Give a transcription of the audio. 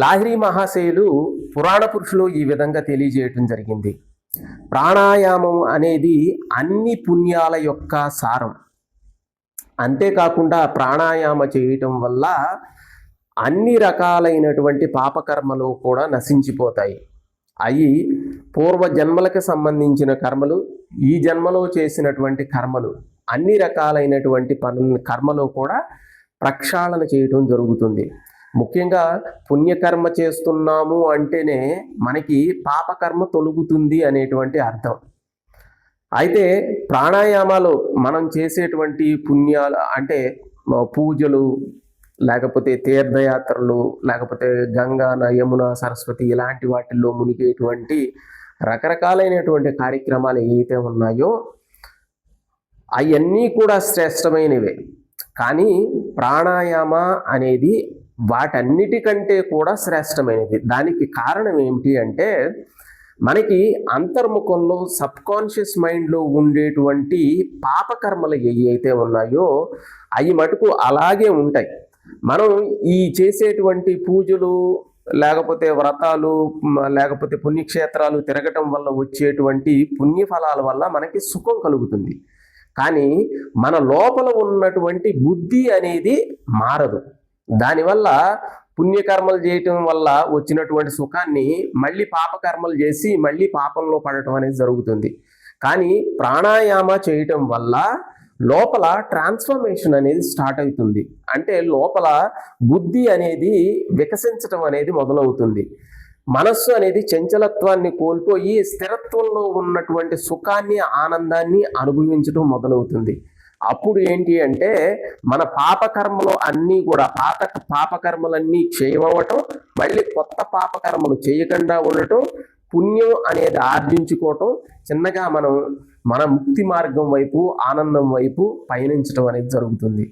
లాహిరి మహాశయులు పురాణ పురుషులు ఈ విధంగా తెలియజేయటం జరిగింది. ప్రాణాయామం అనేది అన్ని పుణ్యాల యొక్క సారం. అంతేకాకుండా ప్రాణాయామ చేయటం వల్ల అన్ని రకాలైనటువంటి పాపకర్మలు కూడా నశించిపోతాయి. అవి పూర్వ జన్మలకు సంబంధించిన కర్మలు, ఈ జన్మలో చేసినటువంటి కర్మలు, అన్ని రకాలైనటువంటి కర్మలు కూడా ప్రక్షాళన చేయటం జరుగుతుంది. ముఖ్యంగా పుణ్యకర్మ చేస్తున్నాము అంటేనే మనకి పాపకర్మ తొలుగుతుంది అనేటువంటి అర్థం. అయితే ప్రాణాయామాలు మనం చేసేటువంటి పుణ్యాలు అంటే పూజలు, లేకపోతే తీర్థయాత్రలు, లేకపోతే గంగా, యమున, సరస్వతి ఇలాంటి వాటిల్లో మునిగేటువంటి రకరకాలైనటువంటి కార్యక్రమాలు ఏవైతే ఉన్నాయో అవన్నీ కూడా శ్రేష్టమైనవే. కానీ ప్రాణాయామ అనేది వాటన్నిటికంటే కూడా శ్రేష్టమైనది. దానికి కారణం ఏమిటి అంటే మనకి అంతర్ముఖంలో సబ్కాన్షియస్ మైండ్లో ఉండేటువంటి పాపకర్మలు ఏవైతే ఉన్నాయో అవి మటుకు అలాగే ఉంటాయి. మనం ఈ చేసేటువంటి పూజలు, లేకపోతే వ్రతాలు, లేకపోతే పుణ్యక్షేత్రాలు తిరగటం వల్ల వచ్చేటువంటి పుణ్యఫలాల వల్ల మనకి సుఖం కలుగుతుంది. కానీ మన లోపల ఉన్నటువంటి బుద్ధి అనేది మారదు. దానివల్ల పుణ్యకర్మలు చేయటం వల్ల వచ్చినటువంటి సుఖాన్ని మళ్ళీ పాపకర్మలు చేసి మళ్ళీ పాపంలో పడటం అనేది జరుగుతుంది. కానీ ప్రాణాయామ చేయటం వల్ల లోపల ట్రాన్స్ఫర్మేషన్ అనేది స్టార్ట్ అవుతుంది. అంటే లోపల బుద్ధి అనేది వికసించటం అనేది మొదలవుతుంది. మనస్సు అనేది చంచలత్వాన్ని కోల్పోయి స్థిరత్వంలో ఉన్నటువంటి సుఖాన్ని, ఆనందాన్ని అనుభవించడం మొదలవుతుంది. అప్పుడు ఏంటి అంటే మన పాపకర్మలు అన్నీ కూడా పాపకర్మలన్నీ క్షయమవ్వటం, మళ్ళీ కొత్త పాపకర్మలు చేయకుండా ఉండటం, పుణ్యం అనేది ఆర్జించుకోవటం, చిన్నగా మన ముక్తి మార్గం వైపు, ఆనందం వైపు పయనించడం అనేది జరుగుతుంది.